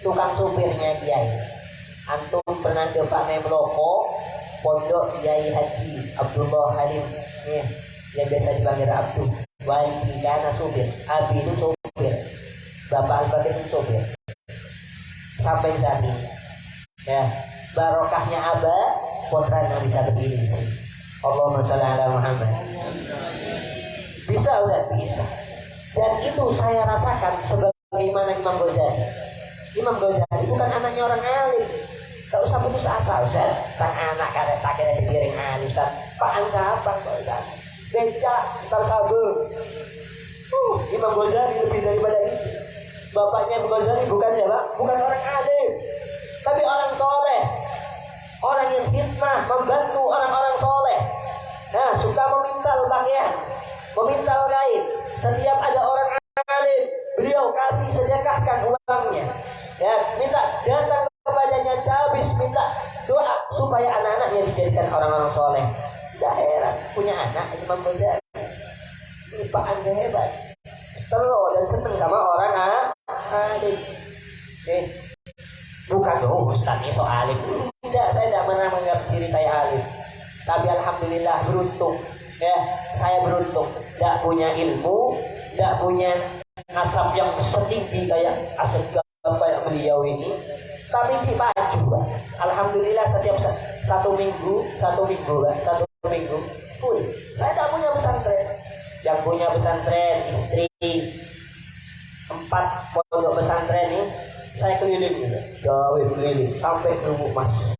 tukang supirnya Kiai. Antum pernah ke Pak Memloko, pondok Kiai Haji Abdullah Halim, ya, yang biasa dipanggil Abdul. Wali karena supir, Abi itu supir, Bapak Al-Fatih itu supir. Sampai saat ini, ya, barokahnya Abah, putranya bisa berdiri di sini. Allahumma sholli ala Muhammad. Bisa Ustaz? Bisa. Dan itu saya rasakan sebagaimana Imam Ghazali. Imam Ghazali bukan anaknya orang alim. Tak usah putus asa Ustaz. Tak anak karet tak kira digiring alim Ustaz. Pak siapa Ustaz? Becak, tersabar. Imam Ghazali lebih daripada itu. Bapaknya Imam Ghazali bukan siapa? Bukan orang alim, tapi orang soleh. Orang yang hikmah, membantu orang-orang soleh. Nah, suka memintal pakaian, memintal kain. Setiap ada orang alim, beliau kasih sedekahkan uangnya. Ya, minta datang kepadanya habis minta doa supaya anak-anaknya dijadikan orang-orang soleh. Tidak heran punya anak Imam Ghazali. Ini Pak Anzah hebat. Terus dan senang sama orang alim. Bukan dong Ustaz ini so alim. Tidak, saya tidak pernah menganggap diri saya alim. Tapi alhamdulillah beruntung. Ya, saya beruntung. Tidak punya ilmu, tidak punya nasab yang setinggi kayak asal kayak beliau ini. Tapi dipacu, alhamdulillah setiap satu minggu, full. Saya tidak punya pesantren. Yang punya pesantren istri 4 pondok pesantren ini. Saya keliling juga, jauh keliling sampai ke Rumah Mas.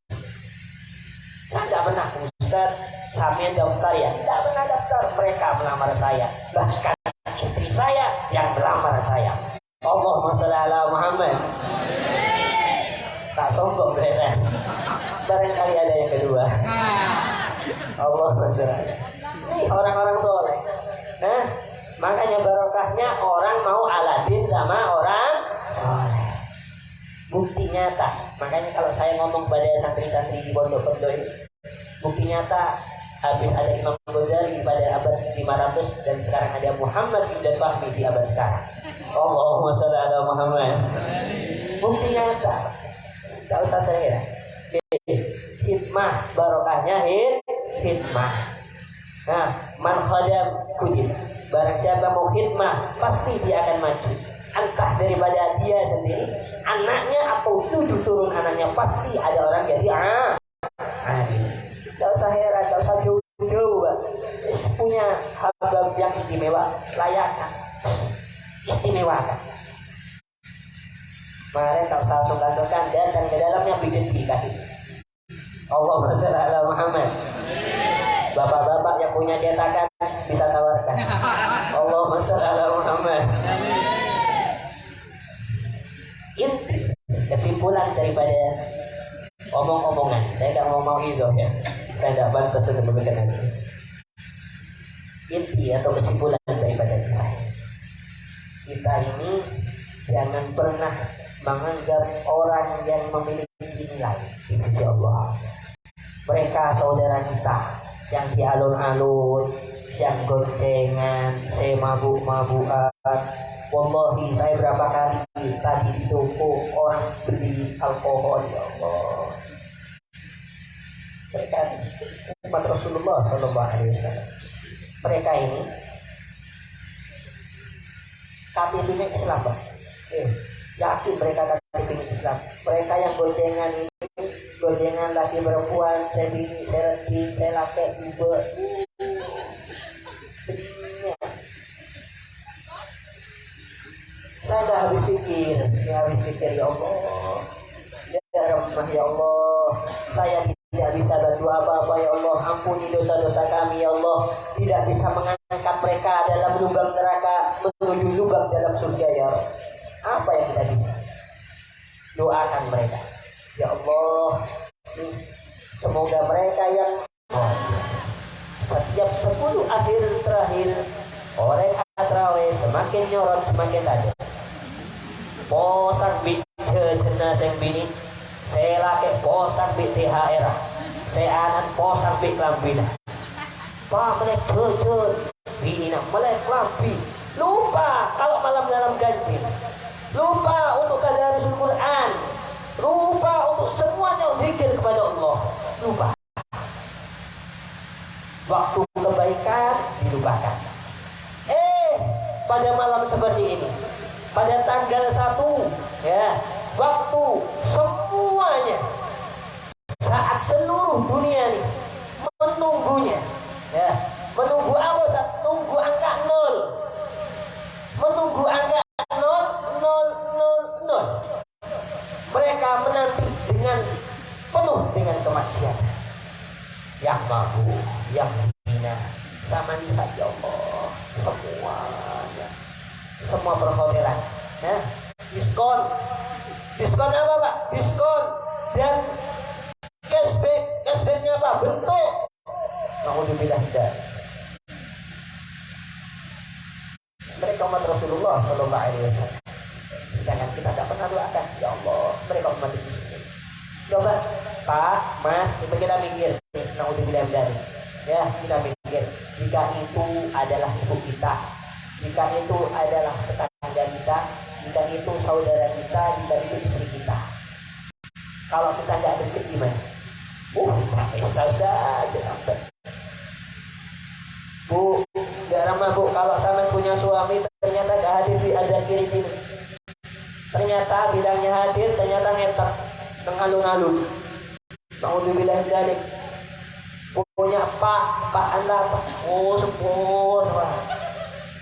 Saya tidak pernah Ustaz, sampai daftar ya, tidak pernah daftar. Mereka melamar saya, bahkan istri saya yang melamar saya. Allahumma sholli ala Muhammad. Tak sombong mereka. Barangkali ada yang kedua. Allahumma sholli. Ini orang-orang soleh. Makanya barokahnya orang mau aladin sama orang soleh. Bukti nyata. Makanya kalau saya ngomong pada santri-santri di pondok-pondok ini, bukti nyata. Habis ada Imam Ghazali pada abad 500 dan sekarang ada Muhammad ibn Fahmi di abad sekarang. Allahumma sholli ala Muhammad. Bukti nyata. Tak usah terkira. Hikmah barokahnya hikmah. Nah, man khadam kujib. Barang siapa mau hikmah pasti dia akan maju. Entah daripada dia sendiri, anaknya atau 7 turun anaknya, pasti ada orang jadi alim. Tak usah heran, tak usah jauh-jauh. Punya hal yang istimewa, layakkan, istimewakan. Mari tak usah sungkan-sungkan datang ke dalamnya bikin dikasih. Allahumma sholli ala Muhammad. Bapak-bapak yang punya cetakan bisa tawarkan. Allahumma sholli ala Muhammad. Inti kesimpulan daripada omong-omongan, saya tidak mau itu ya, saya tidak pantas untuk memberikan itu. Inti atau kesimpulan daripada saya, kita ini jangan pernah menganggap orang yang memiliki nilai di sisi Allah. Mereka saudara kita yang di alun-alun, yang goncengan, saya mabuk-mabukan. Wallahi saya berapa kali tadi di toko orang beli alkohol, ya Allah. Mereka umat Rasulullah Sallallahu Alaihi Wasallam. Mereka ini KTP-nya Islam, Pak. Yakin mereka KTP-nya Islam. Mereka yang goncengan ini, goncengan laki perempuan, saya bini, saya laki juga. Saya nggak habis pikir, ya Allah, ya Rahmah ya Allah, saya tidak bisa bantu apa-apa ya Allah, ampuni dosa-dosa kami ya Allah, tidak bisa mengangkat mereka dalam lubang neraka menuju lubang dalam surga ya Allah. Apa yang kita bisa? Doakan mereka ya Allah, semoga mereka yang setiap 10 akhir terakhir orang atraweh semakin nyorot semakin tajam. Posak bit jenazah bini, saya laki posak bit THR, saya anak posak bit lambina. Pak melek bocor, bini nak melek lambi. Lupa kalau malam dalam ganjil, lupa untuk tadarus Quran, lupa untuk semuanya zikir kepada Allah, lupa. Waktu kebaikan dilupakan. Pada malam seperti ini, pada tanggal 1 ya, waktu semuanya, saat seluruh dunia ini menunggunya ya, menunggu apa? Menunggu angka 0, menunggu angka 0, 0, 0, 0. Mereka menanti dengan penuh dengan kemaksiatan. Yang mampu, yang hina, sama lihat ya Allah, semua perhotelan, ya, diskon apa Pak? Diskon dan cashbacknya apa? Bentuk. Alhamdulillah tidak. Mereka umat Rasulullah Shallallahu Alaihi Wasallam. Sedangkan kita tidak pernah doakan, ya Allah, mereka umat ini. Coba Pak, Mas, kita mikir, alhamdulillah dari, ya kita mikir, jika itu adalah ibu kita, jika itu adalah tetangga kita, jika itu saudara kita, jika itu istri kita, kalau kita nggak deket gimana? Bisa saja sampai. Bu, nggak ramah Bu, kalau sama punya suami ternyata nggak hadir di ada kiri ini, ternyata bilangnya hadir, ternyata ngetak, mengalun-alun. Alhamdulillah dari punya Pak Anda, sepuh.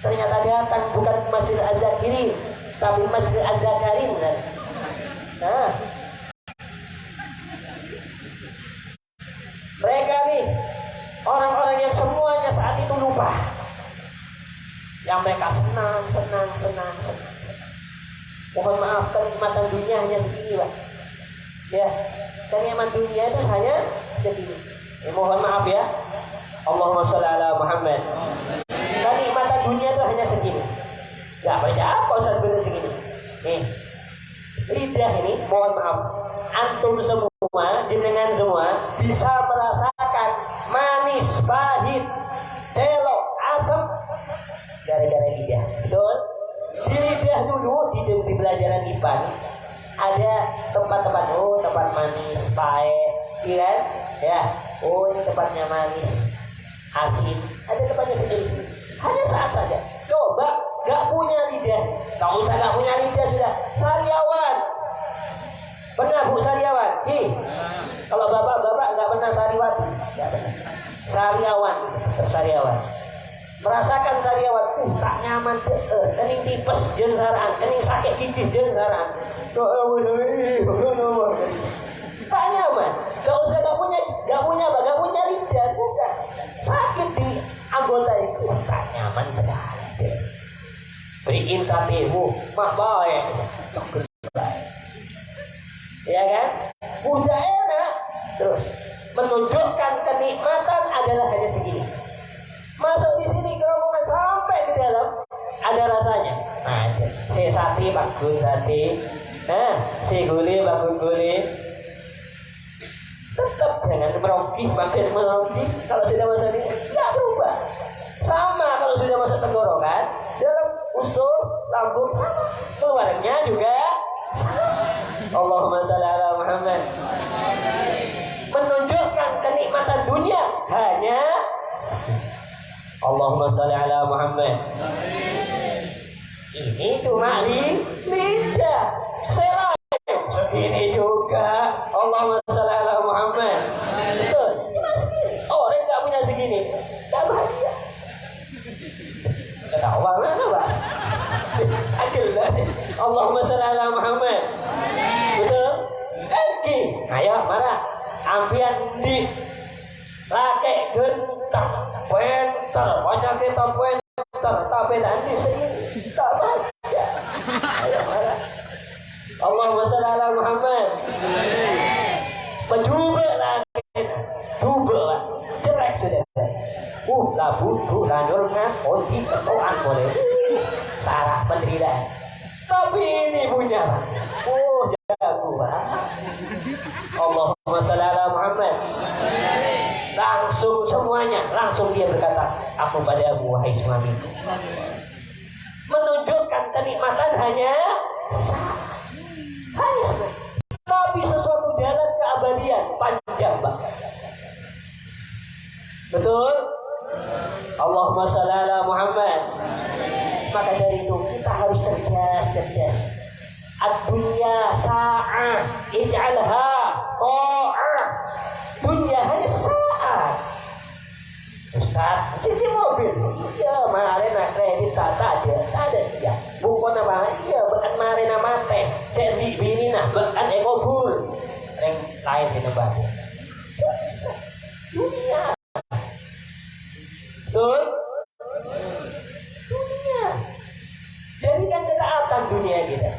Ternyata datang bukan Masjid Az-Zakirin, tapi Masjid Az-Zakarin. Nah, mereka nih orang-orang yang semuanya saat itu lupa, yang mereka senang. Mohon maaf, kenikmatan dunia hanya segini Pak. Ya, kenikmatan dunia itu hanya segini. Mohon maaf ya. Allahumma sholli ala Muhammad. Kenikmatan dunia itu hanya segini. Gak percaya apa Ustaz bener segini. Nih, lidah ini, mohon maaf, antum semua, jenengan semua bisa merasakan manis, pahit, telok, asam gara-gara lidah. Betul? Di lidah dulu di pelajaran IPA ada tempat-tempat, tempat manis, pahit, iya kan? Ya, ini tempatnya manis, asin, ada tempatnya sendiri. Hanya saat saja. Coba gak punya lidah, gak usah gak punya lidah sudah. Sariawan, pernah Bu sariawan? Kalau bapak gak pernah sariwati, gak pernah. Sariawan, merasakan sariawan. Tak nyaman, kening tipes jeung saraan, kening sakit gigi jeung saraan. Tak nyaman, gak usah gak punya lidah, bukan. Sakit di anggota itu, tak nyaman sekali. Beriin satemu, mak baik, ya kan? Udah enak, terus menunjukkan kenikmatan adalah hanya segini. Masuk di sini kerombongan sampai ke dalam, ada rasanya. Nah, si sate bagus sate, si gulai bagus gulai. Tetap jangan merogi, makin merogi. Kalau sudah masuk ini, tidak berubah. Sama kalau sudah masuk tenggorokan, dalam usus, lambung sama, keluarnya juga sama. Allahumma sholli ala Muhammad. Menunjukkan kenikmatan dunia hanya Allahumma sholli ala Muhammad. Ini cuma lidah. Saya segini juga. Allahumma sholli ala Muhammad. Betul. Orang nggak punya segini, nggak bahagia. Ketawa mana Pak? Adil lah. Allahumma shalli ala Muhammad. Betul? Oke. Ayo, marah. Ampian di laki gentar, penter, banyak kita penter, tapi nanti sendiri tak baca. Ayo, marah. Allahumma shalli ala Muhammad. Mencoba lagi, coba lah. Jelek sudah. Lah butuh lanjur ngakon di ketuaan boleh. Sarah penderitaan. Tapi ini punya. Jago banget. Allahumma shalli ala Muhammad. Langsung semuanya, langsung dia berkata, aku padamu wahai suami. Menunjukkan kenikmatan hanya sesaat. Hanya sesaat. Tapi sesuatu jalan keabadian panjang banget. Betul? Allahumma shalli ala Muhammad. Maka dari itu kita harus cerdas. Ad-dunya sa'ah ij'alha qa'ah. Dunia hanya saat. Ustaz, sini mobil. Iya, kemarin nak kredit tak ada dia. Bukan apa? Iya, bukan kemarin nama teh. Saya di bini nah, bukan ekobul. Yang lain sini bagus. Dunia. Betul? Dunia. Jadikan ketaatan dunia kita.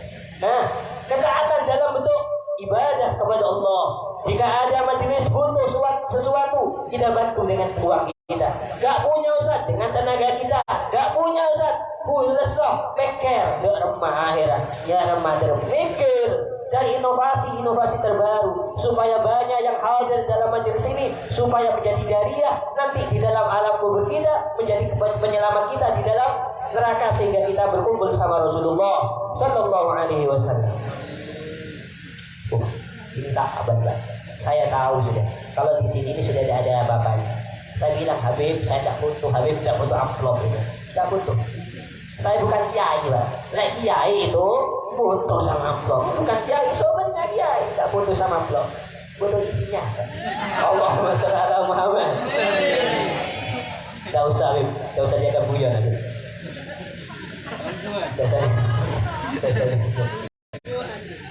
Nah, ketaatan dalam bentuk ibadah kepada Allah. Jika ada majelis butuh sesuatu, kita bantu dengan uang kita. Gak punya Ustaz, dengan tenaga kita. Gak punya Ustaz, pulas loh, mikir ke remah akhirat. Ya remah mikir dari inovasi terbaru supaya banyak yang hadir dalam majelis ini, supaya menjadi dariah nanti di dalam alam kubur kita, menjadi penyelamat kita di dalam neraka sehingga kita berkumpul sama Rasulullah Sallallahu Alaihi Wasallam. Ini tak abad. Saya tahu sudah. Kalau di sini ini sudah ada bapaknya. Saya bilang Habib, saya tak butuh. Habib tidak butuh amplop itu. Tidak butuh. Saya bukan kiai, Pak. Nah, kiai itu butuh sama amplop. Bukan kiai, sobatnya kiai. Tidak butuh sama amplop. Butuh isinya. Allahumma shalli ala Muhammad. Tidak usah, Habib. Tidak usah jaga buya lagi.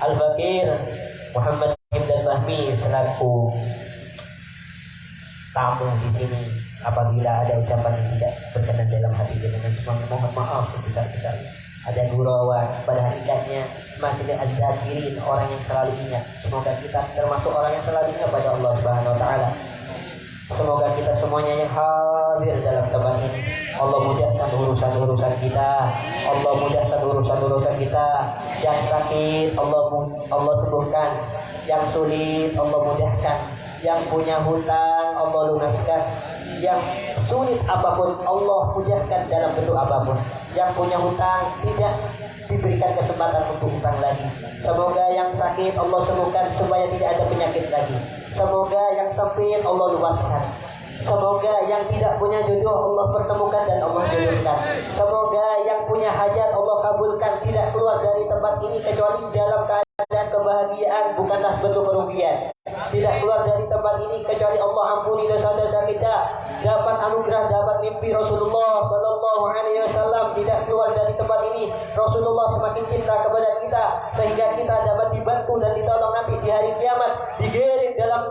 Al-Bakir Muhammad Himdan Fahmi selaku tamu di sini, apabila ada ucapan yang tidak berkenan dalam hati jenengan semua, mohon maaf sebesar-besar. Ada gurauan, pada hakikatnya semakin az-zakirin, orang yang selalu ingat. Semoga kita termasuk orang yang selalu ingat pada Allah Subhanahu Wa Taala. Semoga kita semuanya yang hadir dalam tempat ini, Allah mudahkan urusan-urusan kita. Allah mudahkan urusan-urusan kita. Yang sakit Allah sembuhkan. Yang sulit Allah mudahkan. Yang punya hutang Allah lunaskan. Yang sulit apapun Allah mudahkan dalam bentuk apapun. Yang punya hutang tidak diberikan kesempatan untuk hutang lagi. Semoga yang sakit Allah sembuhkan supaya tidak ada penyakit lagi. Semoga yang sempit Allah luaskan. Semoga yang tidak punya jodoh Allah pertemukan dan Allah jodohkan. Semoga yang punya hajat Allah kabulkan. Tidak keluar dari tempat ini kecuali dalam keadaan kebahagiaan, bukanlah bentuk kerugian. Tidak keluar dari tempat ini kecuali Allah ampuni dosa-dosa kita, dapat anugerah, dapat mimpi Rasulullah Sallallahu Alaihi Wasallam. Tidak keluar dari tempat ini Rasulullah semakin cinta kepada kita sehingga kita dapat dibantu dan ditolong nanti di hari kiamat, digiring dalam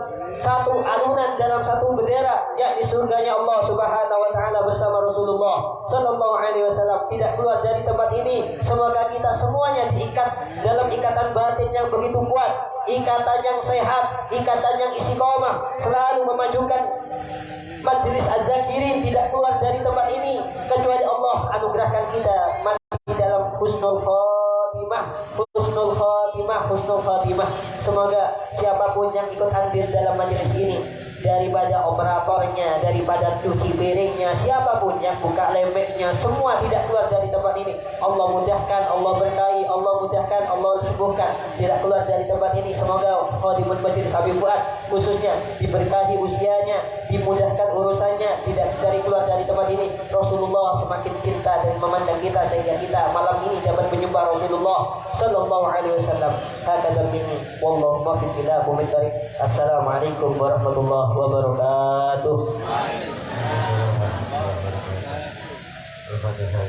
satu alunan, dalam satu bendera, yakni surganya Allah Subhanahu Wa Taala bersama Rasulullah Sallallahu Alaihi Wasallam. Tidak keluar dari tempat ini. Semoga kita semuanya diikat dalam ikatan batin yang begitu kuat, ikatan yang sehat, ikatan yang istiqomah, selalu memajukan majelis az-zakirin. Tidak keluar dari tempat ini kecuali Allah anugerahkan kita mati dalam husnul khatimah, husnul khatimah, husnul khatimah. Semoga siapapun yang ikut hadir dalam majelis ini, daripada operatornya, daripada cuci piringnya, siapapun yang buka lembeknya, semua tidak keluar dari tempat ini. Allah mudahkan, Allah berkahi, Allah mudahkan, Allah sembuhkan. Tidak keluar dari tempat ini. Semoga khadimul majelis Habib Fuad khususnya diberkahi usianya, dimudahkan urusannya, tidak dari keluar dari tempat ini. Rasulullah semakin cinta dan memandang kita sehingga kita malam ini dapat menyembah Rasulullah Sallallahu Alaihi Wasallam. Hakadha minni wallahu muwaffiq ila aqwamit thariq. Assalamualaikum warahmatullahi wabarakatuh. Al-Fatihah.